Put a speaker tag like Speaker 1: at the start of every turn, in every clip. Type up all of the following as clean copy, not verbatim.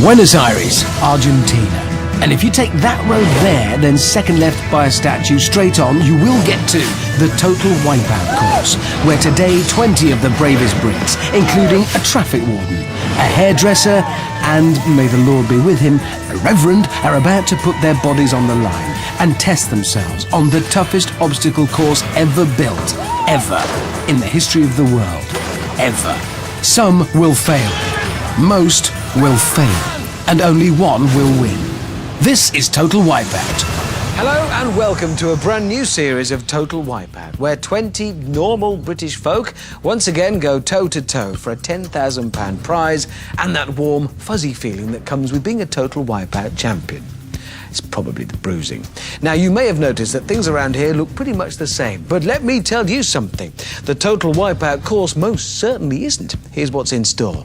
Speaker 1: Buenos Aires, Argentina. And if you take that road there, then second left by a statue straight on, you will get to the Total Wipeout course, where today 20 of the bravest Brits, including a traffic warden, a hairdresser, and, may the Lord be with him, a reverend, are about to put their bodies on the line and test themselves on the toughest obstacle course ever built, ever, in the history of the world, ever. Some will fail, most will fail, and only one will win. This is Total Wipeout.
Speaker 2: Hello and welcome to a brand new series of Total Wipeout, where 20 normal British folk once again go toe-to-toe for a £10,000 prize and that warm, fuzzy feeling that comes with being a Total Wipeout champion. It's probably the bruising. Now, you may have noticed that things around here look pretty much the same, but let me tell you something. The Total Wipeout course most certainly isn't. Here's what's in store.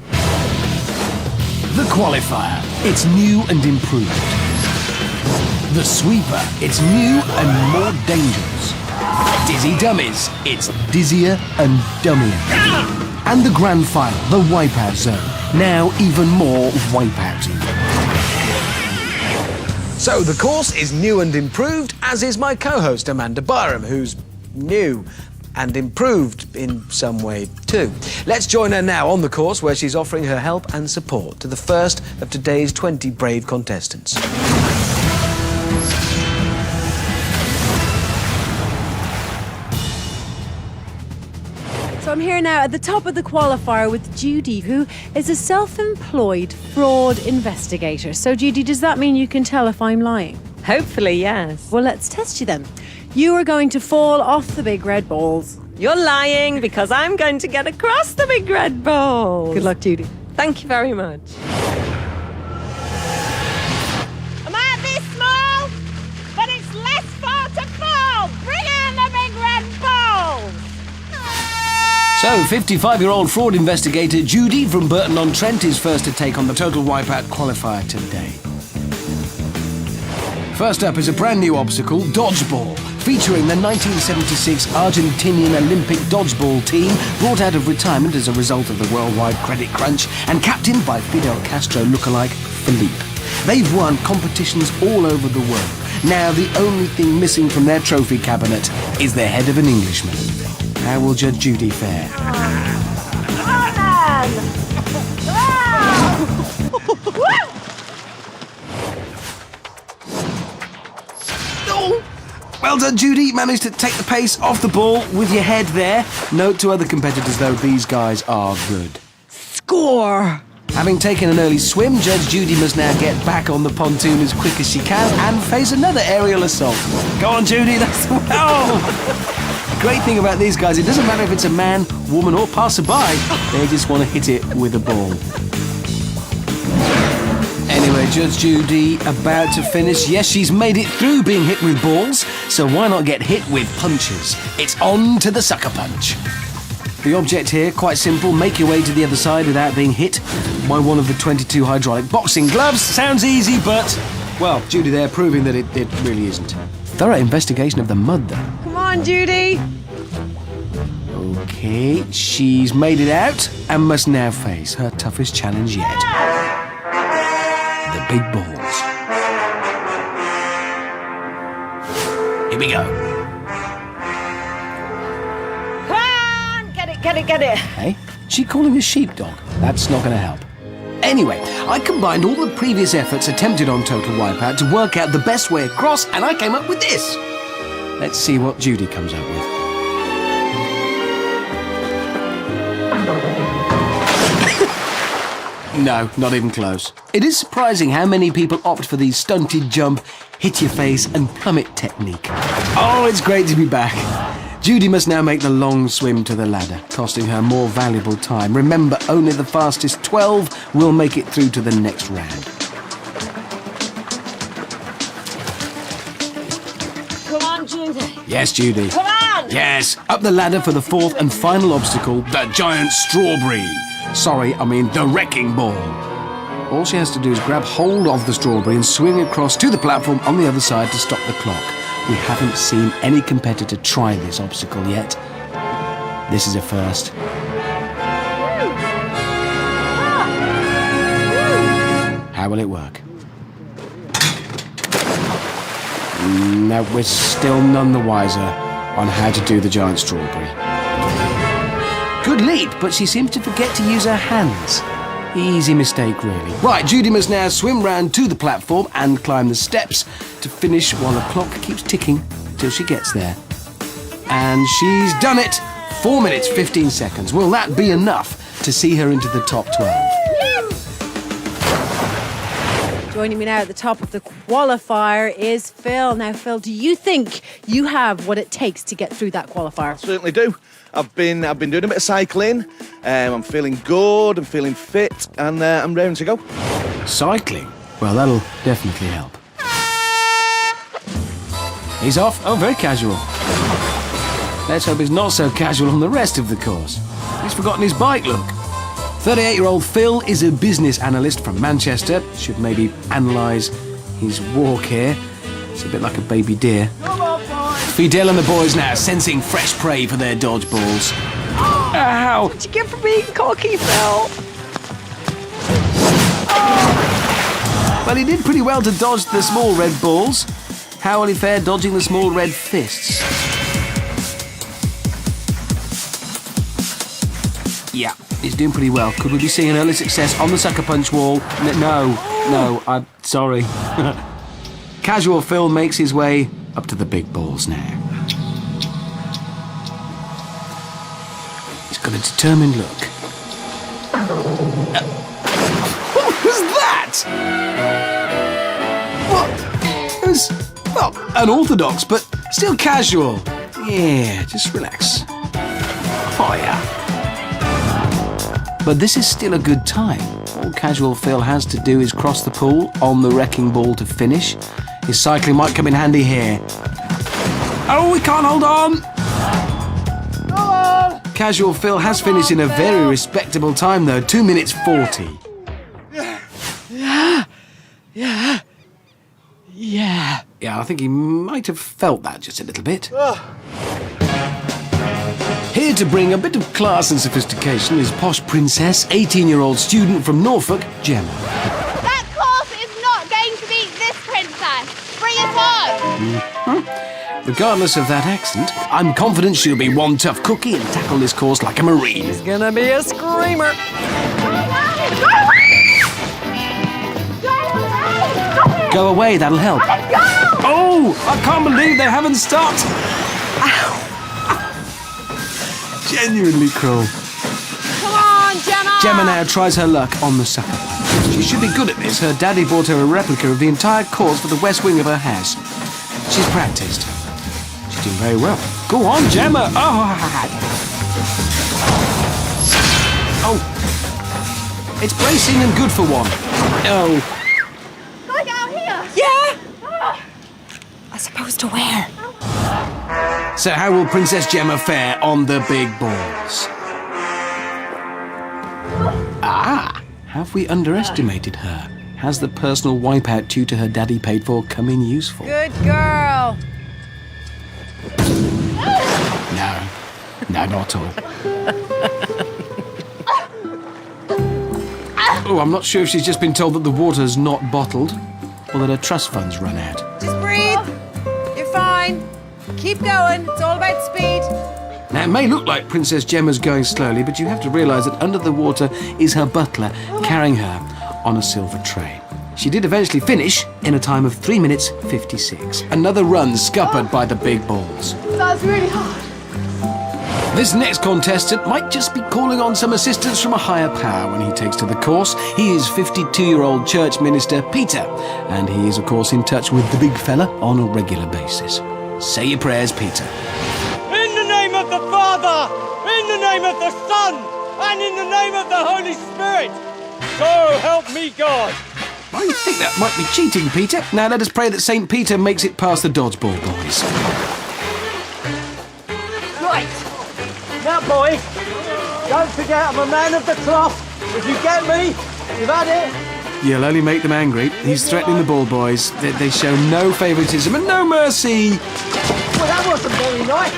Speaker 1: The Qualifier, it's new and improved. The Sweeper, it's new and more dangerous. Dizzy Dummies, it's dizzier and dummier. And the grand final, the Wipeout Zone, now even more Wipeouty.
Speaker 2: So the course is new and improved, as is my co-host Amanda Byram, who's new and improved in some way too. Let's join her now on the course, where she's offering her help and support to the first of today's 20 brave contestants.
Speaker 3: So I'm here now at the top of the qualifier with Judy, who is a self-employed fraud investigator. So Judy, does that mean you can tell if I'm lying?
Speaker 4: Hopefully, yes.
Speaker 3: Well, let's test you then. You are going to fall off the big red balls.
Speaker 4: You're lying because I'm going to get across the big red balls.
Speaker 3: Good luck, Judy.
Speaker 4: Thank you very much.
Speaker 5: I might be small, but it's less far to fall. Bring on the big red balls.
Speaker 1: So, 55-year-old fraud investigator Judy from Burton-on-Trent is first to take on the Total Wipeout qualifier today. First up is a brand new obstacle, dodgeball, featuring the 1976 Argentinian Olympic dodgeball team brought out of retirement as a result of the worldwide credit crunch and captained by Fidel Castro lookalike Philippe. They've won competitions all over the world. Now the only thing missing from their trophy cabinet is the head of an Englishman. How will Judge Judy fare? Well done, Judy. Managed to take the pace off the ball with your head there. Note to other competitors, though, these guys are good.
Speaker 3: Score!
Speaker 1: Having taken an early swim, Judge Judy must now get back on the pontoon as quick as she can and face another aerial assault. Go on, Judy. That's the... Oh! The great thing about these guys, it doesn't matter if it's a man, woman, or passerby. They just want to hit it with a ball. Anyway, Judge Judy about to finish. Yes, she's made it through being hit with balls, so why not get hit with punches? It's on to the sucker punch. The object here, quite simple. Make your way to the other side without being hit by one of the 22 hydraulic boxing gloves. Sounds easy, but, well, Judy there proving that it really isn't. Thorough investigation of the mud, though.
Speaker 3: Come on, Judy!
Speaker 1: Okay, she's made it out and must now face her toughest challenge yet. The big balls. Here we go.
Speaker 5: Come on, get it.
Speaker 1: Hey, she calling a sheepdog? That's not going to help. Anyway, I combined all the previous efforts attempted on Total Wipeout to work out the best way across, and I came up with this. Let's see what Judy comes up with. No, not even close. It is surprising how many people opt for the stunted jump, hit your face and plummet technique. Oh, it's great to be back. Judy must now make the long swim to the ladder, costing her more valuable time. Remember, only the fastest 12 will make it through to the next round.
Speaker 5: Come on, Judy.
Speaker 1: Yes, Judy.
Speaker 5: Come on.
Speaker 1: Yes, up the ladder for the fourth and final obstacle, the giant strawberry. Sorry, I mean the wrecking ball. All she has to do is grab hold of the strawberry and swing across to the platform on the other side to stop the clock. We haven't seen any competitor try this obstacle yet. This is a first. How How will it work? No, we're still none the wiser on how to do the giant strawberry. Good leap, but she seems to forget to use her hands. Easy mistake, really. Right, Judy must now swim round to the platform and climb the steps to finish while the clock keeps ticking till she gets there. And she's done it! 4 minutes, 15 seconds. Will that be enough to see her into the top 12?
Speaker 3: Joining me now at the top of the qualifier is Phil. Now, Phil, do you think you have what it takes to get through that qualifier?
Speaker 6: Certainly do. I've been doing a bit of cycling. I'm feeling good. I'm feeling fit, and I'm ready to go.
Speaker 1: Cycling? Well, that'll definitely help. He's off. Oh, very casual. Let's hope he's not so casual on the rest of the course. He's forgotten his bike, look. 38-year-old Phil is a business analyst from Manchester. Should maybe analyse his walk here. It's a bit like a baby deer. Fidel and the boys now sensing fresh prey for their dodgeballs. Ow!
Speaker 4: What'd you get for being cocky, Phil?
Speaker 1: Well, he did pretty well to dodge the small red balls. How will he fare dodging the small red fists? Yeah, he's doing pretty well. Could we be seeing early success on the sucker punch wall? No, I'm sorry. Casual Phil makes his way up to the big balls now. He's got a determined look. What was that? What? It was, well, unorthodox, but still casual. Yeah, just relax. Oh, yeah. But this is still a good time. All casual Phil has to do is cross the pool on the wrecking ball to finish. His cycling might come in handy here. Oh, we can't hold on! Casual Phil has finished in a very respectable time, though. 2 minutes 40. Yeah, I think he might have felt that just a little bit. Here to bring a bit of class and sophistication is posh princess, 18-year-old student from Norfolk, Gemma.
Speaker 5: That course is not going to beat this princess. Bring it on.
Speaker 1: Regardless of that accent, I'm confident she'll be one tough cookie and tackle this course like a marine.
Speaker 4: It's gonna be a screamer.
Speaker 1: Go away, that'll help. Oh, I can't believe they haven't stopped. Genuinely cruel.
Speaker 5: Come on, Gemma.
Speaker 1: Gemma now tries her luck on the sucker punch. She should be good at this. Her daddy bought her a replica of the entire course for the west wing of her house. She's practiced. She's doing very well. Go on, Gemma. Oh. It's bracing and good for one. Oh.
Speaker 5: Can I get out here?
Speaker 4: Yeah. As opposed to where?
Speaker 1: So how will Princess Gemma fare on the big balls? Ah, have we underestimated her? Has the personal wipeout tutor her daddy paid for come in useful?
Speaker 3: Good girl.
Speaker 1: No, not at all. Oh, I'm not sure if she's just been told that the water's not bottled or that her trust funds run out.
Speaker 3: Just breathe. You're fine. Keep going. It's all about speed.
Speaker 1: Now, it may look like Princess Gemma's going slowly, but you have to realise that under the water is her butler carrying her on a silver tray. She did eventually finish in a time of 3 minutes 56. Another run scuppered by the big balls.
Speaker 5: That's really hard.
Speaker 1: This next contestant might just be calling on some assistance from a higher power when he takes to the course. He is 52-year-old church minister Peter, and he is, of course, in touch with the big fella on a regular basis. Say your prayers, Peter.
Speaker 7: In the name of the Father, in the name of the Son, and in the name of the Holy Spirit, so help me God.
Speaker 1: I think that might be cheating, Peter. Now let us pray that St. Peter makes it past the dodgeball boys.
Speaker 7: Right. Now, boys, don't forget I'm a man of the cloth. If you get me, you've had it.
Speaker 1: You'll only make them angry. He's threatening the ball boys. They show no favouritism and no mercy.
Speaker 7: Well, that wasn't very nice.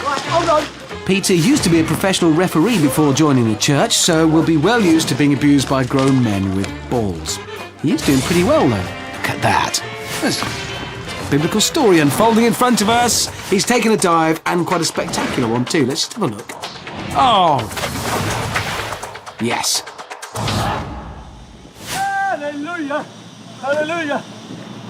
Speaker 7: Right, hold on.
Speaker 1: Peter used to be a professional referee before joining the church, so will be well used to being abused by grown men with balls. He is doing pretty well, though. Look at that. There's a biblical story unfolding in front of us. He's taken a dive, and quite a spectacular one, too. Let's just have a look. Oh! Yes.
Speaker 7: Hallelujah! Hallelujah!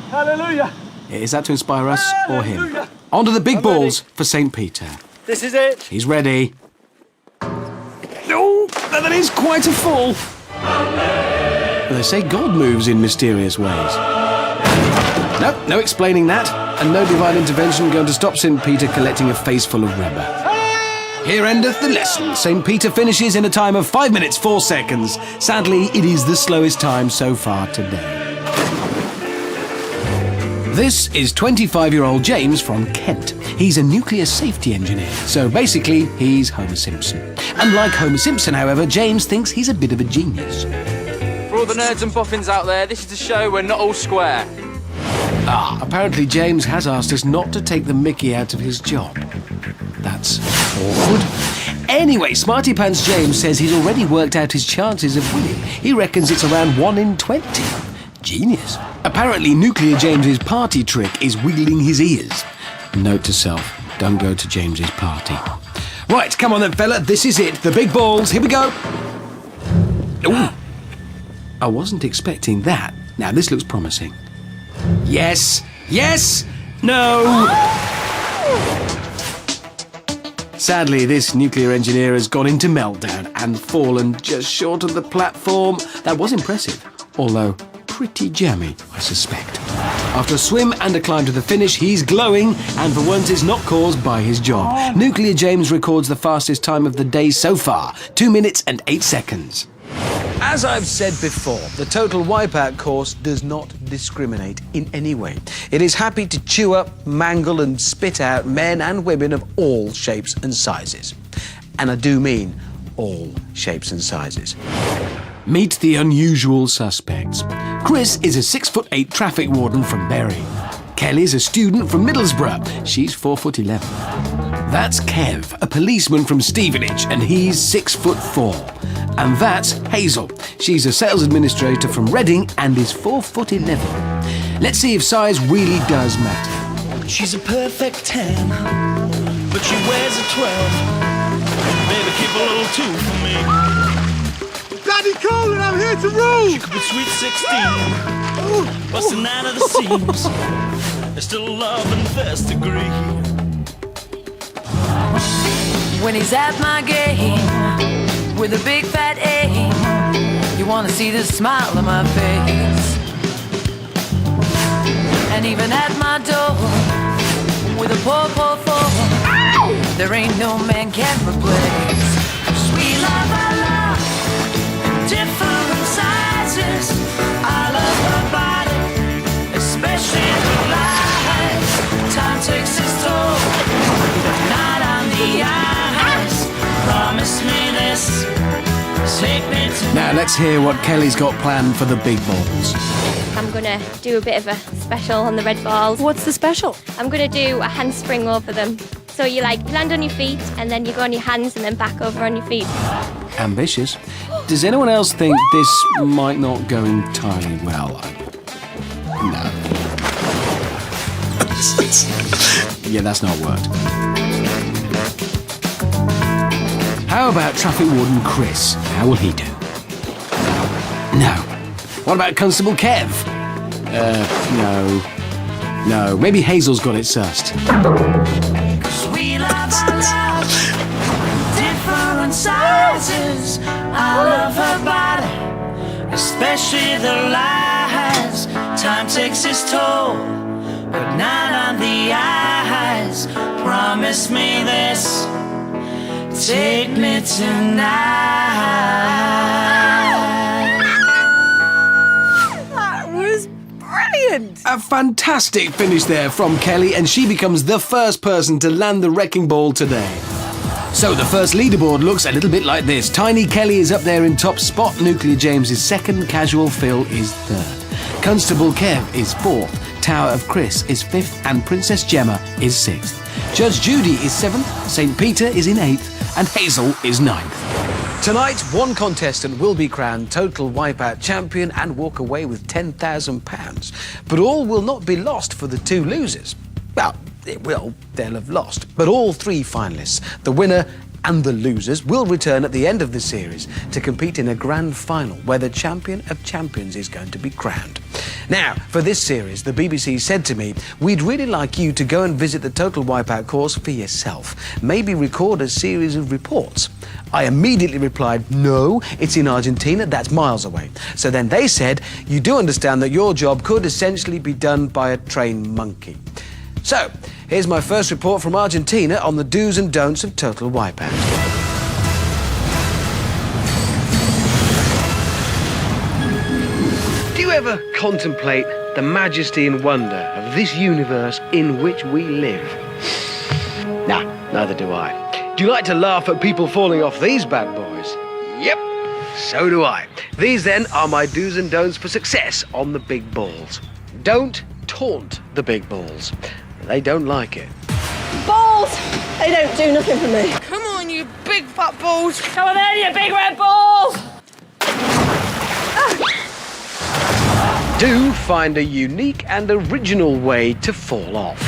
Speaker 7: Hallelujah!
Speaker 1: Is that to inspire us or him? On to the big balls for St. Peter.
Speaker 7: This is it.
Speaker 1: He's ready. Oh, that is quite a fall. Well, they say God moves in mysterious ways. No explaining that. And no divine intervention going to stop St. Peter collecting a face full of rubber. Here endeth the lesson. St. Peter finishes in a time of 5 minutes 4 seconds. Sadly, it is the slowest time so far today. This is 25-year-old James from Kent. He's a nuclear safety engineer, so basically, he's Homer Simpson. Unlike Homer Simpson, however, James thinks he's a bit of a genius.
Speaker 8: For all the nerds and boffins out there, this is to show we're not all square.
Speaker 1: Apparently James has asked us not to take the mickey out of his job. That's awkward. Anyway, Smarty Pants James says he's already worked out his chances of winning. He reckons it's around 1 in 20. Genius. Apparently, Nuclear James's party trick is wiggling his ears. Note to self, don't go to James's party. Right, come on then, fella, this is it. The big balls, here we go. Ooh. I wasn't expecting that. Now, this looks promising. Yes, yes, no. Sadly, this nuclear engineer has gone into meltdown and fallen just short of the platform. That was impressive, although pretty jammy, I suspect. After a swim and a climb to the finish, he's glowing, and for once it's not caused by his job. Nuclear James records the fastest time of the day so far, 2 minutes and 8 seconds.
Speaker 2: As I've said before, the Total Wipeout course does not discriminate in any way. It is happy to chew up, mangle and spit out men and women of all shapes and sizes. And I do mean all shapes and sizes.
Speaker 1: Meet the unusual suspects. Chris is a 6'8" traffic warden from Bury. Kelly's a student from Middlesbrough. She's 4'11". That's Kev, a policeman from Stevenage, and he's 6'4". And that's Hazel. She's a sales administrator from Reading and is 4'11". Let's see if size really does matter.
Speaker 9: She's a perfect 10, but she wears a 12. Baby, keep a little 2 for me.
Speaker 7: Daddy Colin, I'm here to rule.
Speaker 9: She could be sweet 16, busting out of the seams. There's still love in the first degree.
Speaker 10: When he's at my game with a big fat A, you wanna see the smile on my face. And even at my door with a poor, poor four, there ain't no man can replace. Sweet love, I love different sizes. I love her body, especially the lines. Time takes its toll, but not on the eyes. Promise me this, take me to.
Speaker 1: Now let's hear what Kelly's got planned for the big balls.
Speaker 11: I'm gonna do a bit of a special on the red balls.
Speaker 3: What's the special?
Speaker 11: I'm gonna do a handspring over them. So you land on your feet and then you go on your hands and then back over on your feet.
Speaker 1: Ambitious. Does anyone else think this might not go entirely well? No. Yeah, that's not worked. How about traffic warden Chris? How will he do? No. What about Constable Kev? No. No, maybe Hazel's got it sussed.
Speaker 10: We love our love, different sizes. I love her body, especially the lies. Time takes its toll, but not on the eyes. Promise me this, take me tonight.
Speaker 3: That was brilliant.
Speaker 1: A fantastic finish there from Kelly, and she becomes the first person to land the wrecking ball today. So the first leaderboard looks a little bit like this. Tiny Kelly is up there in top spot, Nuclear James is second, Casual Phil is third. Constable Kev is 4th, Tower of Chris is 5th, and Princess Gemma is 6th. Judge Judy is 7th, St. Peter is in 8th, and Hazel is 9th.
Speaker 2: Tonight, one contestant will be crowned Total Wipeout champion and walk away with £10,000. But all will not be lost for the 2 losers. Well, it will, they'll have lost. But all 3 finalists, the winner and the losers, will return at the end of the series to compete in a grand final where the champion of champions is going to be crowned. Now, for this series, the BBC said to me, we'd really like you to go and visit the Total Wipeout course for yourself. Maybe record a series of reports. I immediately replied, no, it's in Argentina, that's miles away. So then they said, you do understand that your job could essentially be done by a trained monkey. So, here's my first report from Argentina on the do's and don'ts of Total Wipeout. Do you ever contemplate the majesty and wonder of this universe in which we live? Nah, neither do I. Do you like to laugh at people falling off these bad boys? Yep, so do I. These then are my do's and don'ts for success on the big balls. Don't taunt the big balls. They don't like it.
Speaker 5: Balls! They don't do nothing for me.
Speaker 10: Come on, you big fat balls.
Speaker 5: Come on then, you big red balls!
Speaker 2: Do find a unique and original way to fall off.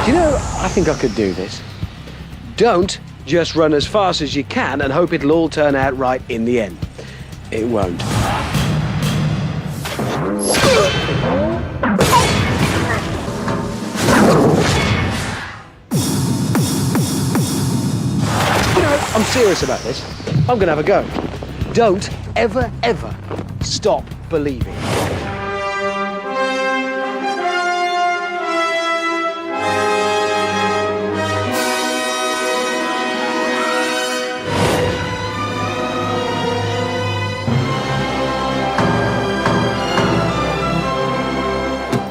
Speaker 2: Do you know, I think I could do this. Don't just run as fast as you can and hope it'll all turn out right in the end. It won't. You know, I'm serious about this. I'm gonna have a go. Don't ever, ever stop believing.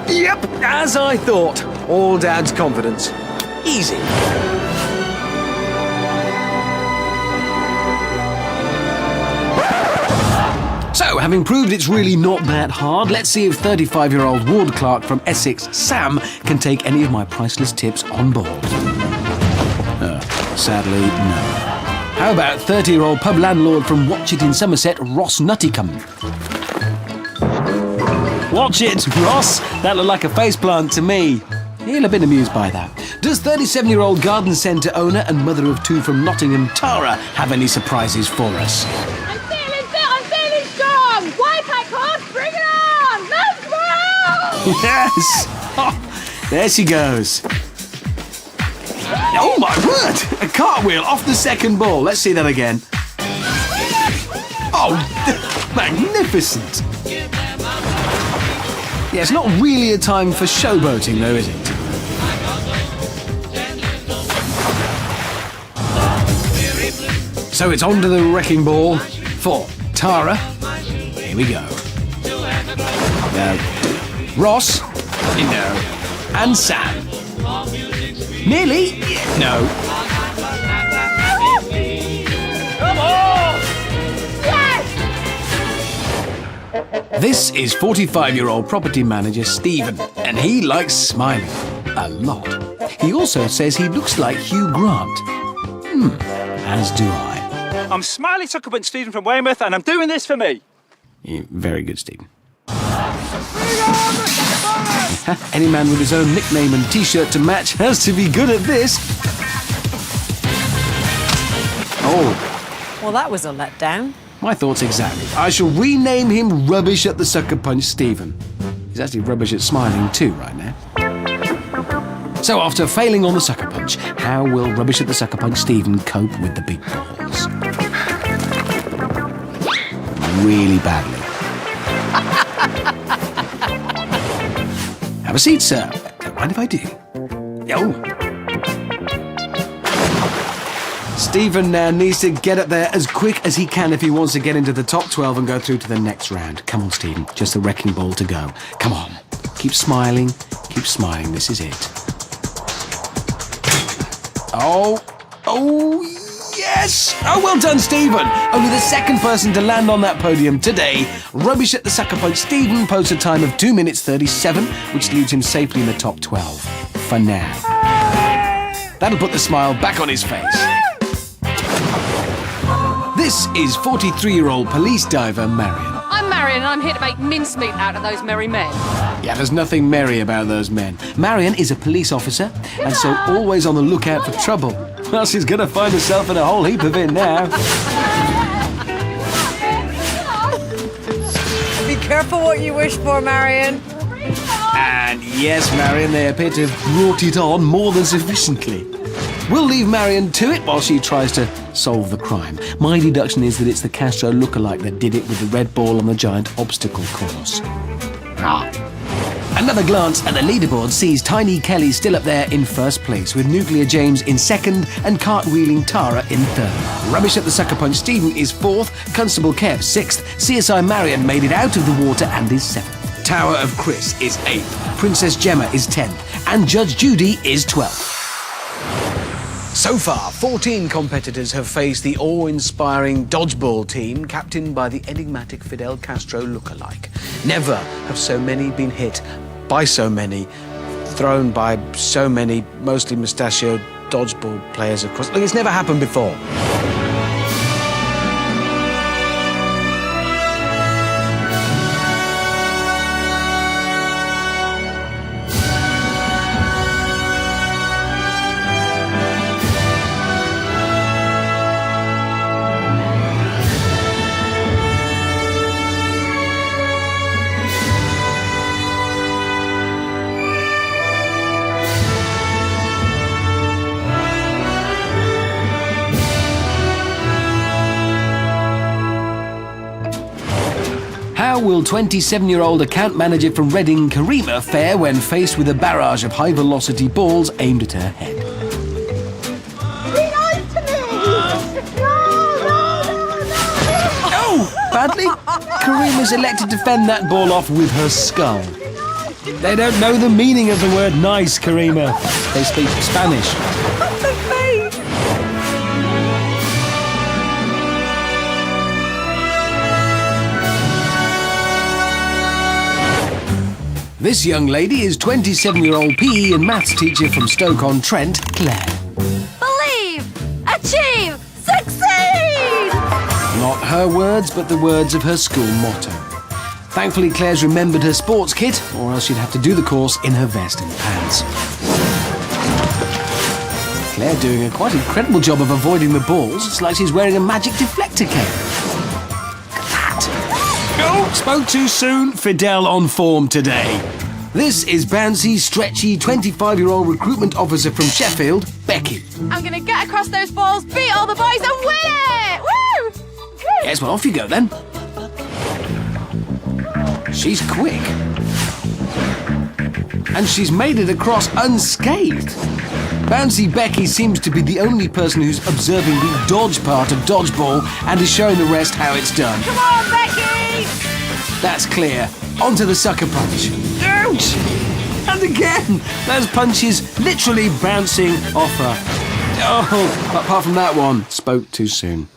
Speaker 2: Yep, as I thought. All Dad's confidence. Easy. So, having proved it's really not that hard, let's see if 35-year-old ward clerk from Essex, Sam, can take any of my priceless tips on board. Sadly, no. How about 30-year-old pub landlord from Watchet in Somerset, Ross Nuttycombe? Watch it, Ross! That looked like a faceplant to me. He'll have been amused by that. Does 37-year-old garden centre owner and mother of 2 from Nottingham, Tara, have any surprises for us?
Speaker 5: I'm feeling fit, I'm feeling strong! Wipeout course, bring it on! Let's go!
Speaker 1: Yes! Oh, there she goes. Oh my word! A cartwheel off the second ball. Let's see that again. Oh, magnificent! Yeah, it's not really a time for showboating though, is it? So it's on to the wrecking ball for Tara. Here we go. No. Ross. No. And Sam. Nearly. No.
Speaker 7: Come on!
Speaker 1: This is 45-year-old property manager Stephen, and he likes smiling a lot. He also says he looks like Hugh Grant. As do I.
Speaker 12: I'm Smiley Suckerbunt Stephen from Weymouth, and I'm doing this for me.
Speaker 1: Yeah, very good, Stephen. Any man with his own nickname and T-shirt to match has to be good at this. Oh.
Speaker 3: Well, that was a letdown.
Speaker 1: My thoughts exactly. I shall rename him Rubbish at the Sucker Punch Stephen. He's actually rubbish at smiling too right now. So after failing on the Sucker Punch, how will Rubbish at the Sucker Punch Stephen cope with the big balls? Really badly. Have a seat, sir. Don't mind if I do. Oh. Stephen now needs to get up there as quick as he can if he wants to get into the top 12 and go through to the next round. Come on, Stephen. Just a wrecking ball to go. Come on. Keep smiling. Keep smiling. This is it. Oh, Oh, yes! Oh, well done, Stephen. Only the second person to land on that podium today. Rubbish at the sucker punch. Stephen posts a time of 2 minutes 37, which leaves him safely in the top 12. For now. That'll put the smile back on his face. This is 43-year-old police diver Marion.
Speaker 13: I'm Marion and I'm here to make mincemeat out of those merry men.
Speaker 1: Yeah, there's nothing merry about those men. Marion is a police officer, and so always on the lookout for trouble. Well, she's going to find herself in a whole heap of it now.
Speaker 3: Be careful what you wish for, Marion.
Speaker 1: And yes, Marion, they appear to have brought it on more than sufficiently. We'll leave Marion to it while she tries to solve the crime. My deduction is that it's the Castro lookalike that did it with the red ball on the giant obstacle course. Another glance at the leaderboard sees Tiny Kelly still up there in first place, with Nuclear James in second and Cartwheeling Tara in third. Rubbish at the sucker punch Stephen is fourth, Constable Kev sixth, CSI Marion made it out of the water and is seventh. Tower of Chris is eighth, Princess Gemma is 10th, and Judge Judy is 12th. So far, 14 competitors have faced the awe-inspiring dodgeball team captained by the enigmatic Fidel Castro lookalike. Never have so many been hit by so many, thrown by so many mostly mustachioed dodgeball players across... Look, it's never happened before. How will 27-year-old account manager from Reading, Karima, fare when faced with a barrage of high-velocity balls aimed at her head?
Speaker 5: Be nice to me!
Speaker 1: Oh, badly? Karima's elected to fend that ball off with her skull. They don't know the meaning of the word nice, Karima. They speak Spanish. This young lady is 27-year-old PE and maths teacher from Stoke-on-Trent, Claire.
Speaker 10: Believe, achieve, succeed!
Speaker 1: Not her words, but the words of her school motto. Thankfully, Claire's remembered her sports kit, or else she'd have to do the course in her vest and pants. Claire doing a quite incredible job of avoiding the balls. It's like she's wearing a magic deflector cape. Oh, spoke too soon. Fidel on form today. This is bouncy, stretchy, 25-year-old recruitment officer from Sheffield, Becky.
Speaker 13: I'm going to get across those balls, beat all the boys and win it! Woo!
Speaker 1: Yes, well, off you go then. She's quick. And she's made it across unscathed. Bouncy Becky seems to be the only person who's observing the dodge part of dodgeball and is showing the rest how it's done.
Speaker 5: Come on, Becky!
Speaker 1: That's clear. Onto the sucker punch. Ouch! And again, those punches literally bouncing off her. Oh, but apart from that one, spoke too soon.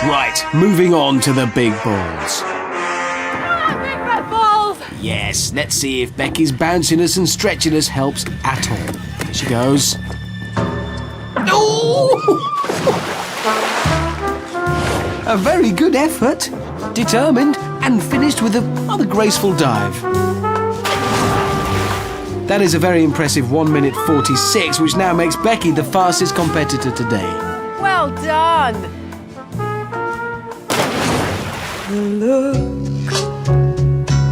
Speaker 1: Right, moving on to the big balls.
Speaker 13: Big red balls!
Speaker 1: Yes, let's see if Becky's bounciness and stretchiness helps at all. Here she goes. Oh! A very good effort. Determined and finished with a rather graceful dive. That is a very impressive 1 minute 46, which now makes Becky the fastest competitor today.
Speaker 3: Well done.
Speaker 10: The look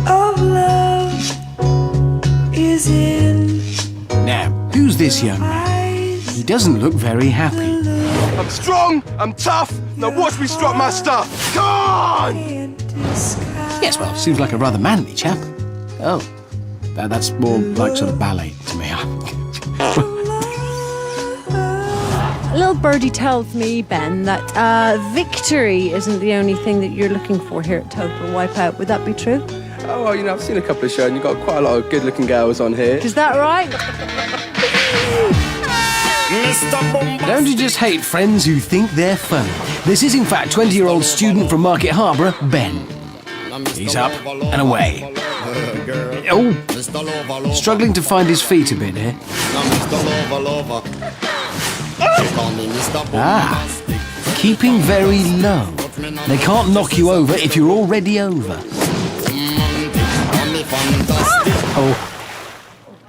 Speaker 10: of love is in.
Speaker 1: Now, who's this young man? He doesn't look very happy.
Speaker 14: I'm strong, I'm tough, now watch me strut my stuff. Come on!
Speaker 1: Yes, well, seems like a rather manly chap. Oh, that's more like sort of ballet to me.
Speaker 3: Little birdie tells me, Ben, that victory isn't the only thing that you're looking for here at Total Wipeout. Would that be true?
Speaker 14: Oh, well, you know, I've seen a couple of shows and you've got quite a lot of good-looking girls on here.
Speaker 3: Is that right?
Speaker 1: Don't you just hate friends who think they're funny? This is in fact 20-year-old student from Market Harborough, Ben. He's up and away. Oh, struggling to find his feet a bit here. Ah, keeping very low. They can't knock you over if you're already over. Oh.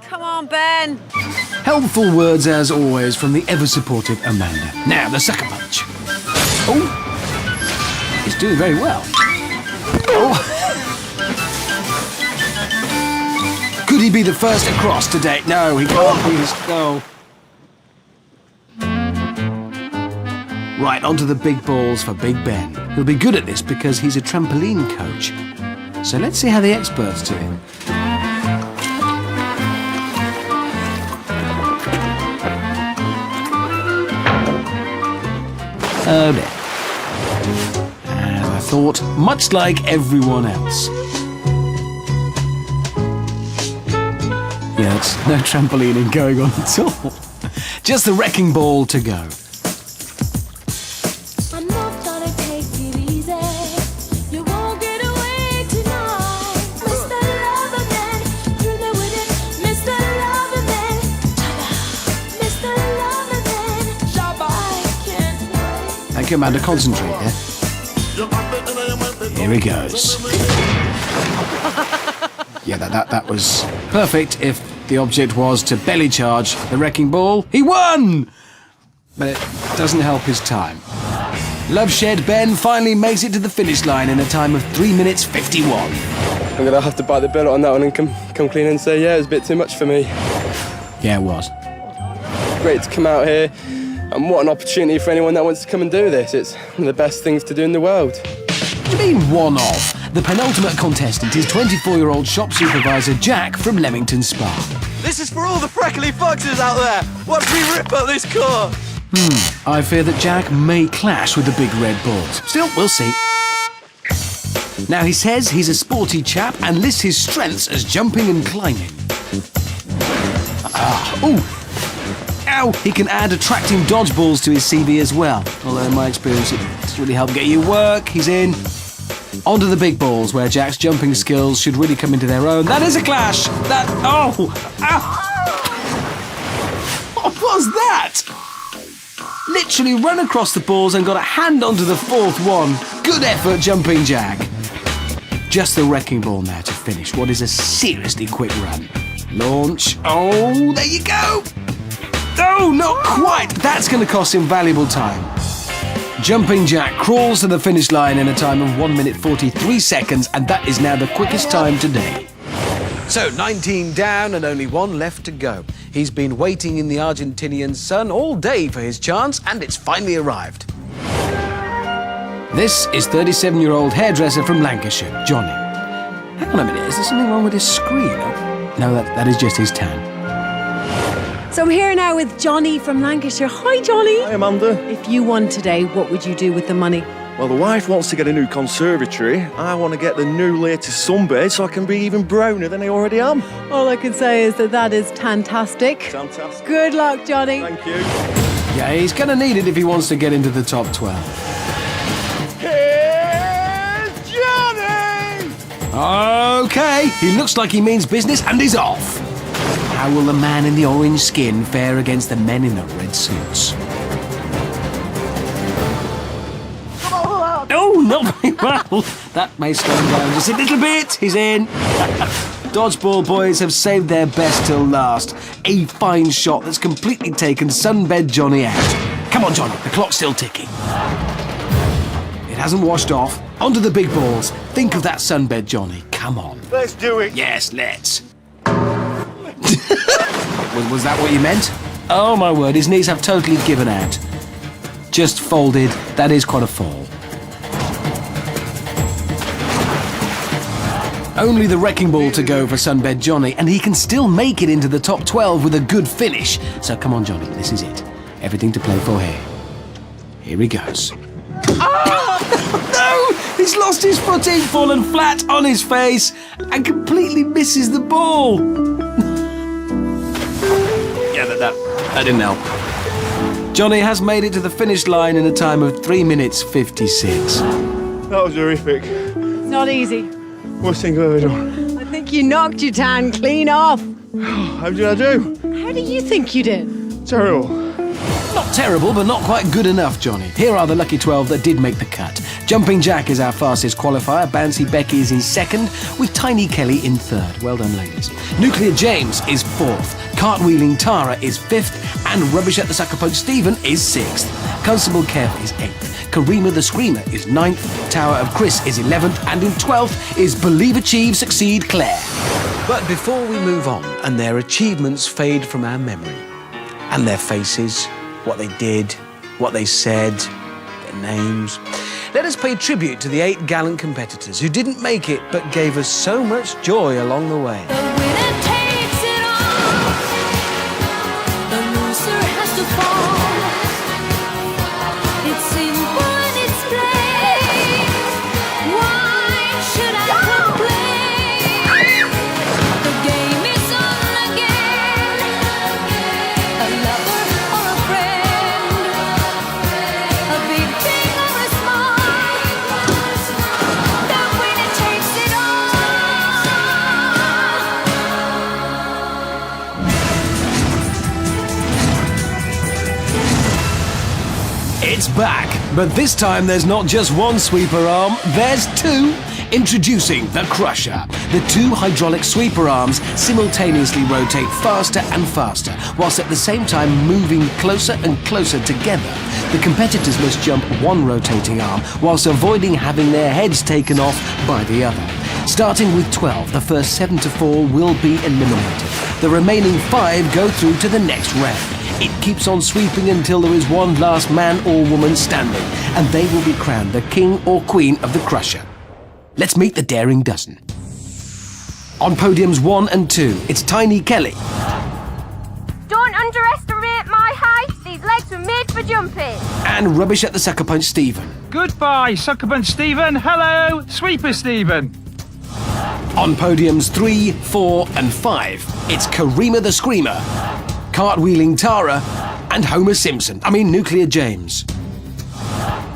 Speaker 3: Come on, Ben.
Speaker 1: Helpful words as always from the ever-supportive Amanda. Now, the sucker punch. Oh, he's doing very well. Oh. Could he be the first across today? No, he can't be. No. Right, onto the big balls for Big Ben. He'll be good at this because he's a trampoline coach. So let's see how the experts do it. Oh dear. As I thought, much like everyone else. Yeah, it's no trampolining going on at all. Just the wrecking ball to go. Thank you, Amanda. Concentrate there. Here he goes. Yeah, that was perfect if the object was to belly charge the wrecking ball. He won! But it doesn't help his time. Loveshed Ben finally makes it to the finish line in a time of 3 minutes 51.
Speaker 15: I'm going to have to bite the bullet on that one and come clean and say, yeah, it was a bit too much for me.
Speaker 1: Yeah, it was.
Speaker 15: Great to come out here. And what an opportunity for anyone that wants to come and do this. It's one of the best things to do in the world.
Speaker 1: What do you mean, one of? The penultimate contestant is 24-year-old shop supervisor Jack from Leamington Spa.
Speaker 14: This is for all the freckly foxes out there. Watch me rip up this car.
Speaker 1: I fear that Jack may clash with the big red balls. Still, we'll see. Now, he says he's a sporty chap and lists his strengths as jumping and climbing. Ooh. Ow! He can add attracting dodgeballs to his CV as well. Although in my experience, it's really helped get you work. He's in. Onto the big balls, where Jack's jumping skills should really come into their own. That is a clash! Oh! Ow! What was that? Literally run across the balls and got a hand onto the fourth one. Good effort, Jumping Jack. Just the wrecking ball now to finish what is a seriously quick run. Launch. Oh, there you go! Oh, not quite! That's going to cost him valuable time. Jumping Jack crawls to the finish line in a time of 1 minute 43 seconds, and that is now the quickest time today.
Speaker 2: So, 19 down and only one left to go. He's been waiting in the Argentinian sun all day for his chance, and it's finally arrived.
Speaker 1: This is 37-year-old hairdresser from Lancashire, Johnny. Hang on a minute, is there something wrong with his screen? Oh, no, that is just his tan.
Speaker 3: So I'm here now with Johnny from Lancashire. Hi, Johnny.
Speaker 6: Hi, Amanda.
Speaker 3: If you won today, what would you do with the money?
Speaker 6: Well, the wife wants to get a new conservatory. I want to get the new latest sunbed so I can be even browner than I already am.
Speaker 3: All I can say is that is fantastic.
Speaker 6: Fantastic.
Speaker 3: Good luck, Johnny.
Speaker 6: Thank you.
Speaker 1: Yeah, he's going to need it if he wants to get into the top 12.
Speaker 14: Here's Johnny!
Speaker 1: Okay, he looks like he means business and he's off. How will the man in the orange skin fare against the men in the red suits? Oh, not very well. That may slow him down just a little bit. He's in. Dodgeball boys have saved their best till last. A fine shot that's completely taken Sunbed Johnny out. Come on, Johnny, the clock's still ticking. It hasn't washed off. Onto the big balls. Think of that Sunbed, Johnny. Come on.
Speaker 14: Let's do it.
Speaker 1: Yes, let's. Was that what you meant? Oh, my word, his knees have totally given out. Just folded. That is quite a fall. Only the wrecking ball to go for Sunbed Johnny, and he can still make it into the top 12 with a good finish. So come on, Johnny, this is it. Everything to play for here. Here he goes. Oh, no! He's lost his footing, fallen flat on his face, and completely misses the ball. Yeah, that didn't help. Johnny has made it to the finish line in a time of 3 minutes 56.
Speaker 14: That was horrific.
Speaker 3: It's not easy.
Speaker 14: Worst thing I've ever done.
Speaker 3: I think you knocked your tan clean off.
Speaker 14: How did I do?
Speaker 3: How do you think you did?
Speaker 14: Terrible.
Speaker 1: Not terrible, but not quite good enough, Johnny. Here are the lucky 12 that did make the cut. Jumping Jack is our fastest qualifier. Bouncy Becky is in second, with Tiny Kelly in third. Well done, ladies. Nuclear James is fourth. Cartwheeling Tara is fifth. And Rubbish at the Sucker Punch Stephen is sixth. Constable Kev is eighth. Karima the Screamer is ninth. Tower of Chris is 11th. And in 12th is Believe, Achieve, Succeed Claire.
Speaker 2: But before we move on and their achievements fade from our memory, and their faces, what they did, what they said, their names, let us pay tribute to the 8 gallant competitors who didn't make it but gave us so much joy along the way.
Speaker 10: The winner takes it all. The loser has to fall. It's simple and it's plain. Why should I complain? The game is on again. A lover or a friend. A big thing or a small. The winner takes it
Speaker 1: It's back, but this time there's not just one sweeper arm, there's 2. Introducing the Crusher. The 2 hydraulic sweeper arms simultaneously rotate faster and faster, whilst at the same time moving closer and closer together. The competitors must jump one rotating arm, whilst avoiding having their heads taken off by the other. Starting with 12, the first 7 to fall will be eliminated. The remaining 5 go through to the next round. It keeps on sweeping until there is one last man or woman standing, and they will be crowned the king or queen of the Crusher. Let's meet the Daring Dozen. On podiums 1 and 2, it's Tiny Kelly.
Speaker 5: Don't underestimate my height. These legs were made for jumping.
Speaker 1: And Rubbish at the Sucker Punch Stephen.
Speaker 12: Goodbye, Sucker Punch Stephen. Hello, Sweeper Stephen.
Speaker 1: On podiums 3, 4 and 5, it's Karima the Screamer, Cartwheeling Tara, and Nuclear James.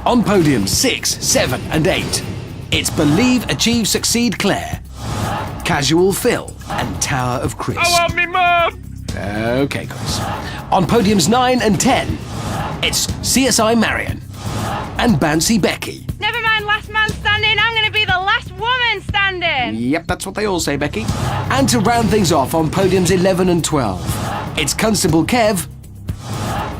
Speaker 1: On podiums 6, 7 and 8, it's Believe, Achieve, Succeed Claire, Casual Phil, and Tower of Chris.
Speaker 12: I want me mum!
Speaker 1: Okay, Chris. On podiums 9 and 10, it's CSI Marion and Bouncy Becky.
Speaker 5: Never mind last man standing, I'm going to be the last woman standing.
Speaker 1: Yep, that's what they all say, Becky. And to round things off on podiums 11 and 12, it's Constable Kev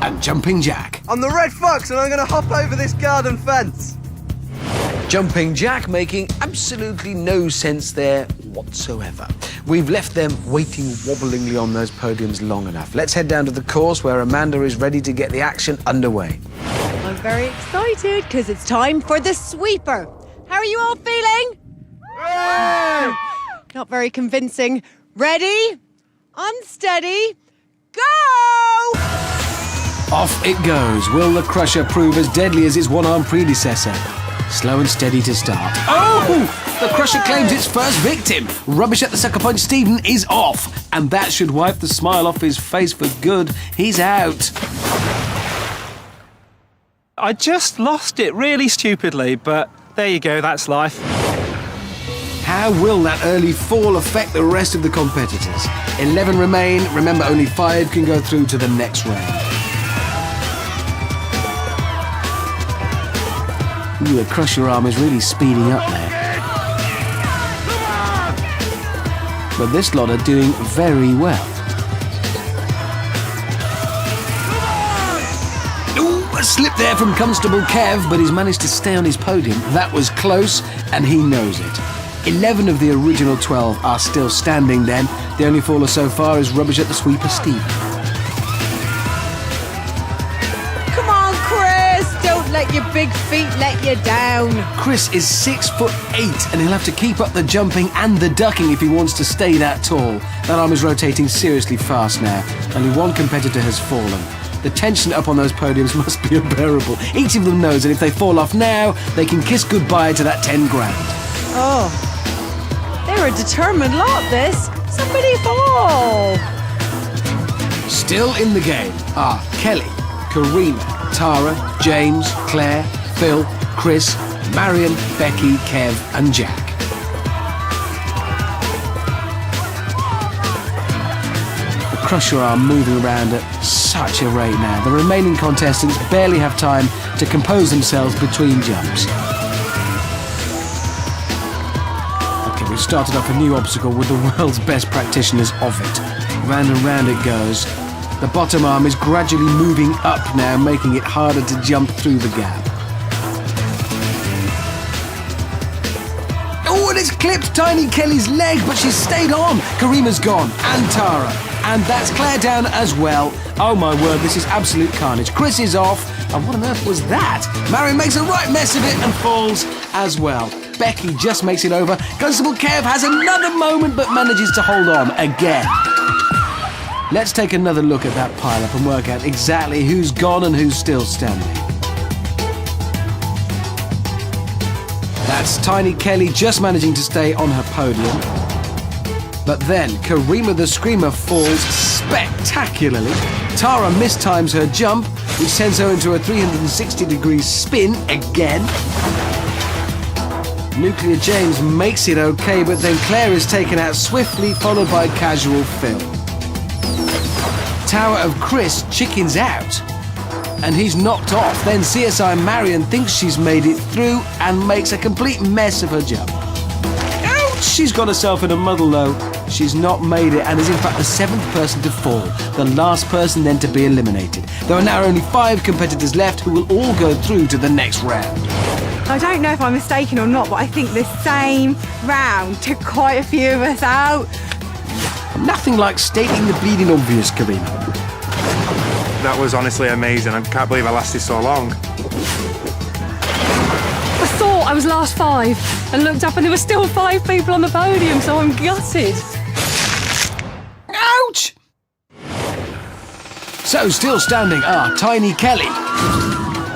Speaker 1: and Jumping Jack.
Speaker 15: I'm the Red Fox and I'm going to hop over this garden fence.
Speaker 2: Jumping Jack making absolutely no sense there whatsoever. We've left them waiting wobblingly on those podiums long enough. Let's head down to the course where Amanda is ready to get the action underway.
Speaker 3: I'm very excited because it's time for the sweeper. How are you all feeling? Not very convincing. Ready? Unsteady. Go!
Speaker 1: Off it goes. Will the Crusher prove as deadly as his one-armed predecessor? Slow and steady to start. Oh! The Crusher claims its first victim. Rubbish at the Sucker Punch Stephen is off. And that should wipe the smile off his face for good. He's out.
Speaker 12: I just lost it really stupidly, but there you go, that's life.
Speaker 1: How will that early fall affect the rest of the competitors? 11 remain. Remember, only 5 can go through to the next round. Ooh, the Crusher arm is really speeding up there. But this lot are doing very well. Ooh, a slip there from Constable Kev, but he's managed to stay on his podium. That was close, and he knows it. 11 of the original 12 are still standing then. The only faller so far is Rubbish at the Sweeper Stephen.
Speaker 3: Come on, Chris! Don't let your big feet let you down.
Speaker 1: Chris is 6'8", and he'll have to keep up the jumping and the ducking if he wants to stay that tall. That arm is rotating seriously fast now. Only one competitor has fallen. The tension up on those podiums must be unbearable. Each of them knows that if they fall off now, they can kiss goodbye to that 10 grand.
Speaker 3: Oh, they're a determined lot, this. Somebody fall.
Speaker 1: Still in the game are Kelly, Karima, Tara, James, Claire, Phil, Chris, Marion, Becky, Kev and Jack. The Crusher are moving around at such a rate now. The remaining contestants barely have time to compose themselves between jumps. Okay, we've started off a new obstacle with the world's best practitioners of it. Round and round it goes. The bottom arm is gradually moving up now, making it harder to jump through the gap. Oh, and it's clipped Tiny Kelly's leg, but she's stayed on. Karima's gone, and Tara. And that's Claire down as well. Oh my word, this is absolute carnage. Chris is off. And what on earth was that? Marion makes a right mess of it and falls as well. Becky just makes it over. Constable Kev has another moment but manages to hold on again. Let's take another look at that pile-up and work out exactly who's gone and who's still standing. That's Tiny Kelly just managing to stay on her podium. But then Karima the Screamer falls spectacularly. Tara mistimes her jump, which sends her into a 360-degree spin again. Nuclear James makes it okay, but then Claire is taken out swiftly, followed by Casual Phil. Tower of Chris chickens out, and he's knocked off. Then CSI Marion thinks she's made it through and makes a complete mess of her jump. Ouch! She's got herself in a muddle though. She's not made it and is in fact the 7th person to fall, the last person then to be eliminated. There are now only 5 competitors left who will all go through to the next round.
Speaker 13: I don't know if I'm mistaken or not, but I think this same round took quite a few of us out.
Speaker 1: Nothing like stating the bleeding obvious, Karima.
Speaker 16: That was honestly amazing. I can't believe I lasted so long.
Speaker 17: I thought I was last 5 and looked up and there were still 5 people on the podium, so I'm gutted.
Speaker 1: Ouch! So still standing are Tiny Kelly,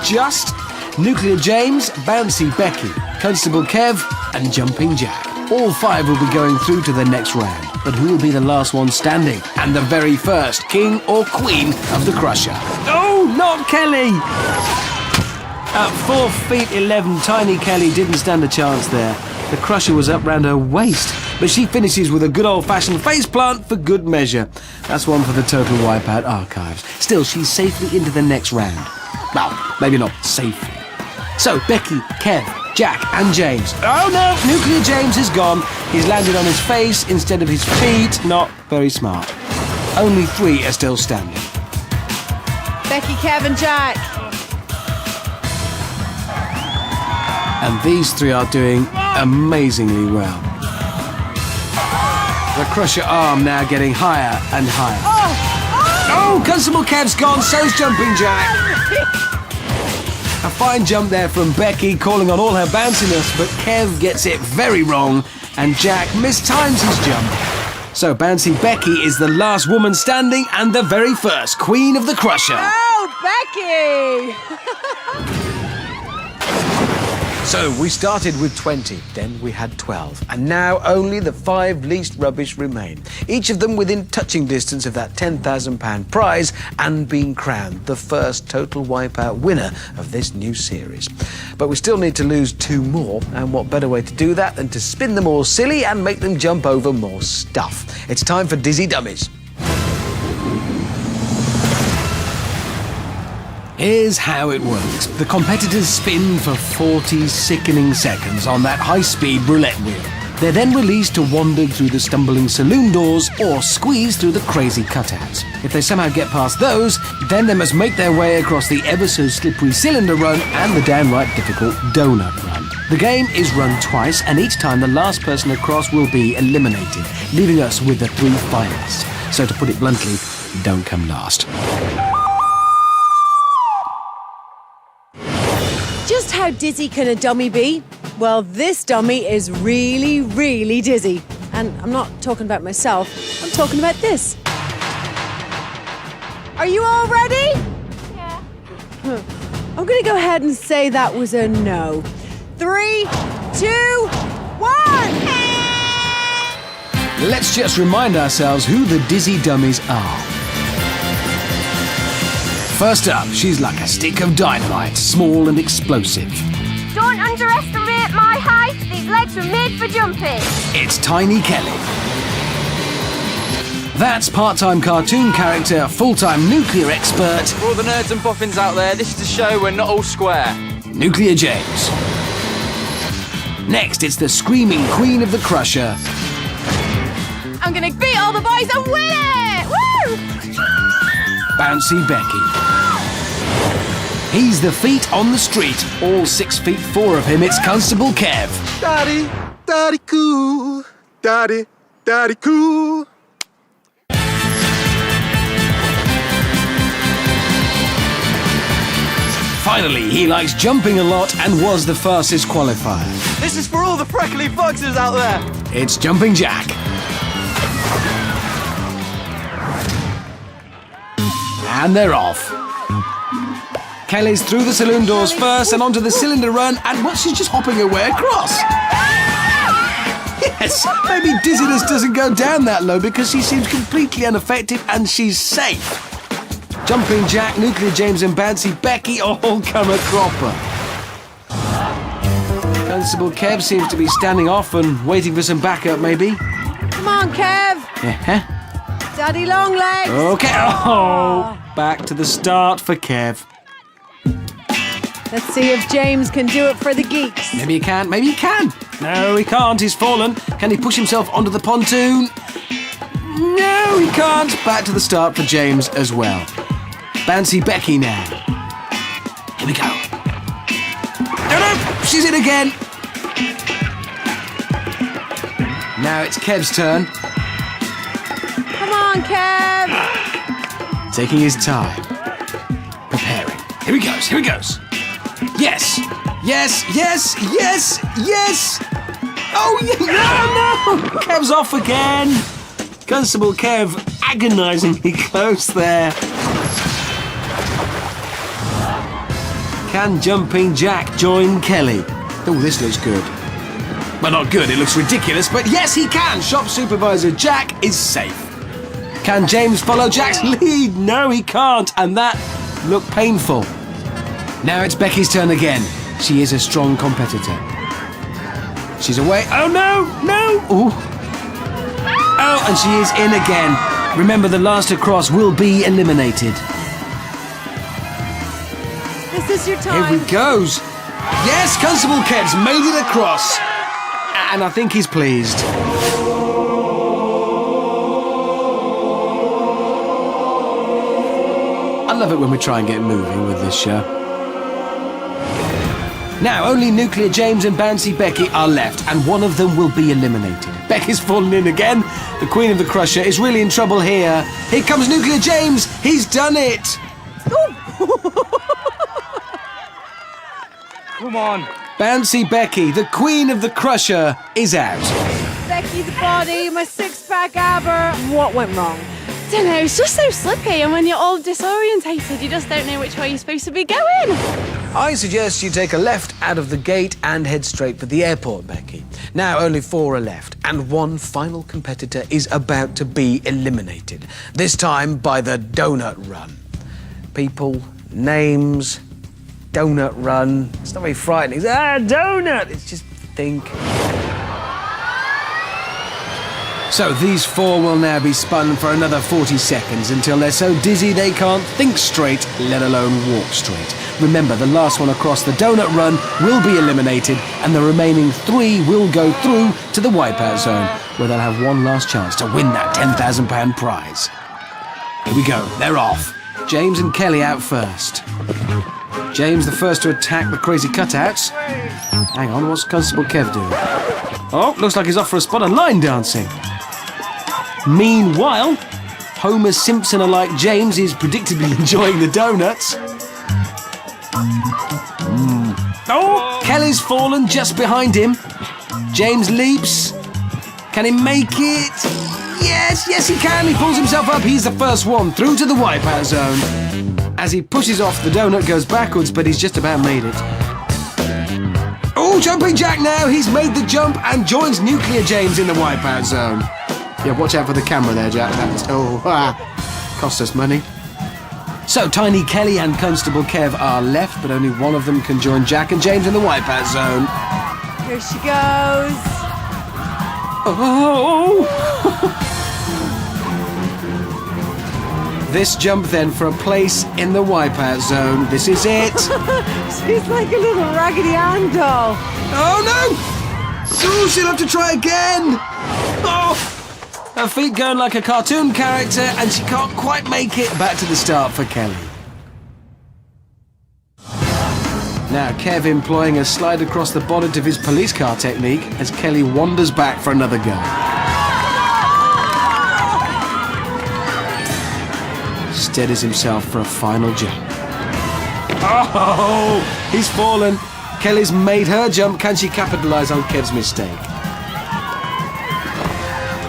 Speaker 1: Just, Nuclear James, Bouncy Becky, Constable Kev and Jumping Jack. All 5 will be going through to the next round. But who will be the last one standing? And the very first king or queen of the Crusher? Oh, not Kelly! At 4 feet 11, Tiny Kelly didn't stand a chance there. The Crusher was up round her waist, but she finishes with a good old-fashioned faceplant for good measure. That's one for the Total Wipeout archives. Still, she's safely into the next round. Well, maybe not safely. So, Becky, Kev, Jack and James. Oh no, Nuclear James is gone. He's landed on his face instead of his feet. Not very smart. Only 3 are still standing.
Speaker 3: Becky, Kev and Jack.
Speaker 1: And these 3 are doing amazingly well. The Crusher arm now getting higher and higher. Oh, Constable Kev's gone, so's Jumping Jack. A fine jump there from Becky, calling on all her bounciness, but Kev gets it very wrong, and Jack mistimes his jump. So Bouncy Becky is the last woman standing and the very first Queen of the Crusher.
Speaker 3: Oh, Becky!
Speaker 2: So we started with 20, then we had 12, and now only the 5 least rubbish remain, each of them within touching distance of that £10,000 prize and being crowned the first Total Wipeout winner of this new series. But we still need to lose 2 more, and what better way to do that than to spin them all silly and make them jump over more stuff. It's time for Dizzy Dummies.
Speaker 1: Here's how it works. The competitors spin for 40 sickening seconds on that high-speed roulette wheel. They're then released to wander through the stumbling saloon doors or squeeze through the crazy cutouts. If they somehow get past those, then they must make their way across the ever-so-slippery cylinder run and the downright difficult donut run. The game is run twice, and each time the last person across will be eliminated, leaving us with the 3 finalists. So to put it bluntly, don't come last.
Speaker 3: Just how dizzy can a dummy be? Well, this dummy is really, really dizzy. And I'm not talking about myself, I'm talking about this. Are you all ready?
Speaker 11: Yeah.
Speaker 3: I'm gonna go ahead and say that was a no. 3, 2, 1!
Speaker 1: Let's just remind ourselves who the Dizzy Dummies are. First up, she's like a stick of dynamite, small and explosive.
Speaker 5: Don't underestimate my height. These legs were made for jumping.
Speaker 1: It's Tiny Kelly. That's part-time cartoon character, full-time nuclear expert,
Speaker 8: For all the nerds and boffins out there, this is a show we're not all square.
Speaker 1: Nuclear James. Next, it's the screaming queen of the crusher,
Speaker 13: I'm gonna beat all the boys and win it! Woo!
Speaker 1: Bouncy Becky. He's the feet on the street, all 6'4" of him. It's Constable Kev.
Speaker 14: Daddy, daddy cool. Daddy, daddy cool.
Speaker 1: Finally, he likes jumping a lot and was the fastest qualifier.
Speaker 8: This is for all the freckly foxes out there.
Speaker 1: It's Jumping Jack. And they're off. Kelly's through the saloon doors first and onto the cylinder run, and what, she's just hopping her way across. Yes, maybe dizziness doesn't go down that low because she seems completely unaffected and she's safe. Jumping Jack, Nuclear James and Bouncy Becky all come a cropper. Constable Kev seems to be standing off and waiting for some backup, maybe.
Speaker 3: Come on, Kev.
Speaker 1: Yeah.
Speaker 3: Daddy Longlegs.
Speaker 1: Okay. Oh, back to the start for Kev.
Speaker 3: Let's see if James can do it for the geeks.
Speaker 1: Maybe he can, maybe he can. No, he can't, he's fallen. Can he push himself onto the pontoon? No, he can't. Back to the start for James as well. Bouncy Becky now. Here we go. No, she's in again. Now it's Kev's turn.
Speaker 3: Come on, Kev.
Speaker 1: Taking his time. Preparing. Here he goes, here he goes. Yes, yes, yes, yes, yes. Oh, yeah, no. Kev's off again. Constable Kev agonisingly close there. Can Jumping Jack join Kelly? Oh, this looks good. Well, not good, it looks ridiculous, but yes, he can. Shop Supervisor Jack is safe. Can James follow Jack's lead? No, he can't, and that looked painful. Now it's Becky's turn again. She is a strong competitor. She's away. Oh, no, no. Ooh. Oh, and she is in again. Remember, the last across will be eliminated.
Speaker 3: This is your time.
Speaker 1: Here he goes. Yes, Constable Kev's made it across. And I think he's pleased. I love it when we try and get moving with this show. Now, only Nuclear James and Bouncy Becky are left, and one of them will be eliminated. Becky's fallen in again. The Queen of the Crusher is really in trouble here. Here comes Nuclear James. He's done it.
Speaker 7: Come on.
Speaker 1: Bouncy Becky, the Queen of the Crusher, is out.
Speaker 3: Becky the body, my six-pack abber. What went wrong?
Speaker 17: Don't know, it's just so slippy, and when you're all disorientated, you just don't know which way you're supposed to be going.
Speaker 2: I suggest you take a left out of the gate and head straight for the airport, Becky. Now only 4 are left, and one final competitor is about to be eliminated. This time by the donut run. People, names, donut run. It's not very frightening. It's, donut! It's just think.
Speaker 1: So these 4 will now be spun for another 40 seconds until they're so dizzy they can't think straight, let alone walk straight. Remember, the last one across the donut run will be eliminated, and the remaining 3 will go through to the Wipeout Zone, where they'll have one last chance to win that £10,000 prize. Here we go, they're off. James and Kelly out first. James the first to attack the crazy cutouts. Hang on, what's Constable Kev doing? Oh, looks like he's off for a spot of line dancing. Meanwhile, Homer Simpson-alike James is predictably enjoying the donuts. Oh, Kelly's fallen just behind him. James leaps. Can he make it? Yes, yes he can. He pulls himself up. He's the first one through to the Wipeout Zone. As he pushes off, the donut goes backwards, but he's just about made it. Oh, Jumping Jack now. He's made the jump and joins Nuclear James in the Wipeout Zone. Yeah, watch out for the camera there, Jack. That's, cost us money. So Tiny Kelly and Constable Kev are left, but only one of them can join Jack and James in the Wipeout Zone.
Speaker 3: Here she goes.
Speaker 1: Oh! This jump then for a place in the Wipeout Zone. This is it.
Speaker 3: She's like a little Raggedy Ann doll.
Speaker 1: Oh no! Oh, she'll have to try again. Oh! Her feet going like a cartoon character, and she can't quite make it. Back to the start for Kelly. Now Kev employing a slide across the bonnet of his police car technique as Kelly wanders back for another go. Steadies himself for a final jump. Oh! He's fallen. Kelly's made her jump. Can she capitalise on Kev's mistake?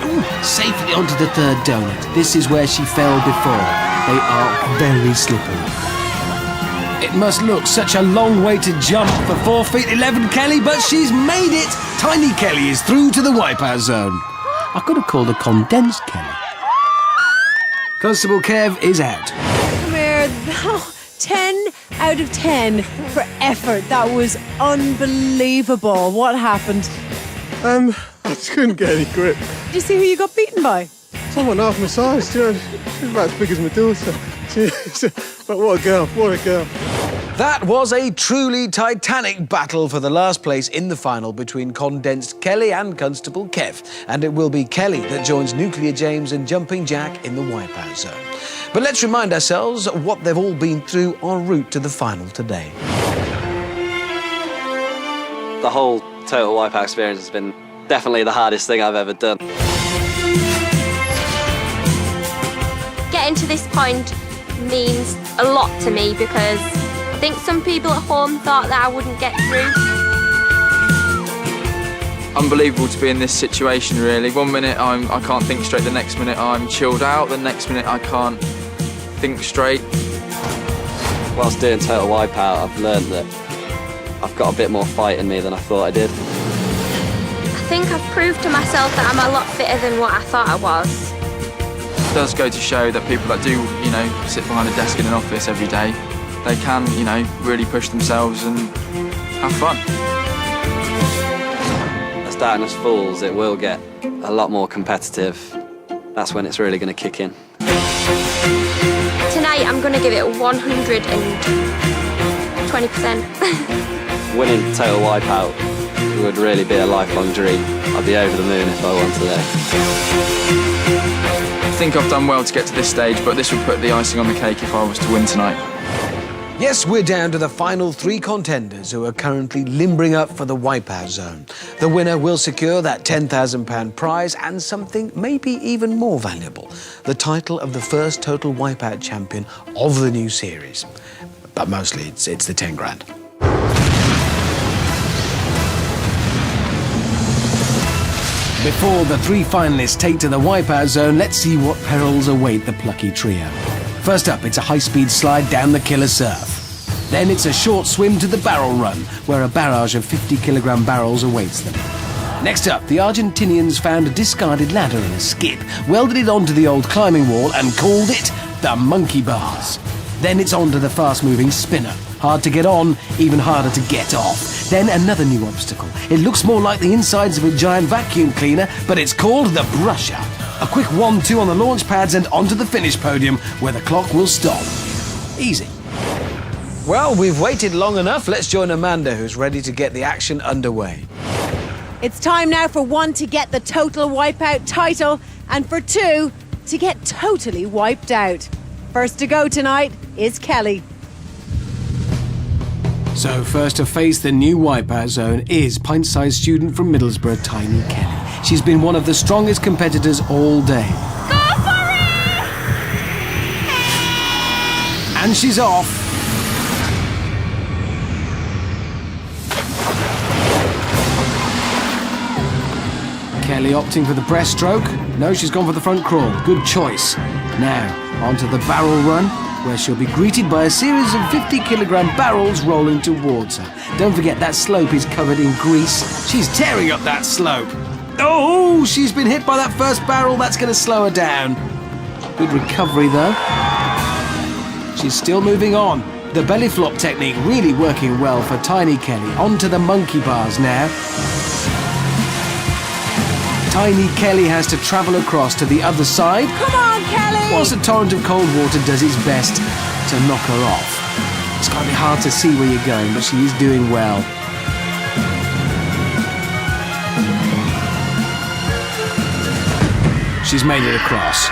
Speaker 1: Ooh, safely onto the third donut. This is where she fell before. They are very slippery. It must look such a long way to jump for 4 feet 11 Kelly, but she's made it! Tiny Kelly is through to the Wipeout Zone. I could have called her Condensed Kelly. Constable Kev is out.
Speaker 3: Come here. 10 out of 10 for effort. That was unbelievable. What happened?
Speaker 14: I just couldn't get any grip.
Speaker 3: Did you see who you got beaten by?
Speaker 14: Someone half my size, you know. She's about as big as my daughter. But what a girl, what a girl.
Speaker 2: That was a truly titanic battle for the last place in the final between Condensed Kelly and Constable Kev. And it will be Kelly that joins Nuclear James and Jumping Jack in the Wipeout Zone. But let's remind ourselves what they've all been through en route to the final today.
Speaker 18: The whole Total Wipeout experience has been definitely the hardest thing I've ever done.
Speaker 11: Getting to this point means a lot to me because I think some people at home thought that I wouldn't get through.
Speaker 8: Unbelievable to be in this situation, really. 1 minute I can't think straight, the next minute I'm chilled out, the next minute I can't think straight.
Speaker 18: Whilst doing Total Wipeout, I've learned that I've got a bit more fight in me than I thought I did.
Speaker 11: I think I've proved to myself that I'm a lot fitter than what I thought I was.
Speaker 8: It does go to show that people that do, sit behind a desk in an office every day, they can, really push themselves and have fun.
Speaker 18: Starting as fools, it will get a lot more competitive. That's when it's really going to kick in.
Speaker 11: Tonight I'm going to give it 120%.
Speaker 18: Winning Total Wipeout would really be a lifelong dream. I'd be over the moon if I won today.
Speaker 8: I think I've done well to get to this stage, but this would put the icing on the cake if I was to win tonight.
Speaker 2: Yes, we're down to the final 3 contenders who are currently limbering up for the Wipeout Zone. The winner will secure that £10,000 prize and something maybe even more valuable, the title of the first Total Wipeout champion of the new series. But mostly it's the 10 grand.
Speaker 1: Before the 3 finalists take to the Wipeout Zone, let's see what perils await the plucky trio. First up, it's a high-speed slide down the killer surf. Then it's a short swim to the barrel run, where a barrage of 50-kilogram barrels awaits them. Next up, the Argentinians found a discarded ladder in a skip, welded it onto the old climbing wall and called it the monkey bars. Then it's on to the fast-moving spinner. Hard to get on, even harder to get off. Then another new obstacle. It looks more like the insides of a giant vacuum cleaner, but it's called the brusher. A quick 1-2 on the launch pads and onto the finish podium, where the clock will stop. Easy.
Speaker 2: Well, we've waited long enough. Let's join Amanda, who's ready to get the action underway.
Speaker 3: It's time now for 1 to get the Total Wipeout title and for 2 to get totally wiped out. First to go tonight is Kelly.
Speaker 1: So first to face the new Wipeout Zone is pint-sized student from Middlesbrough, Tiny Kelly. She's been one of the strongest competitors all day.
Speaker 5: Go for it!
Speaker 1: And she's off. Kelly opting for the breaststroke. No, she's gone for the front crawl. Good choice. Now, onto the barrel run, where she'll be greeted by a series of 50-kilogram barrels rolling towards her. Don't forget that slope is covered in grease. She's tearing up that slope. Oh, she's been hit by that first barrel. That's going to slow her down. Good recovery, though. She's still moving on. The belly flop technique really working well for Tiny Kelly. Onto the monkey bars now. Tiny Kelly has to travel across to the other side.
Speaker 3: Come on, Kelly!
Speaker 1: Whilst a torrent of cold water does its best to knock her off. It's going to be hard to see where you're going, but she is doing well. She's made it across.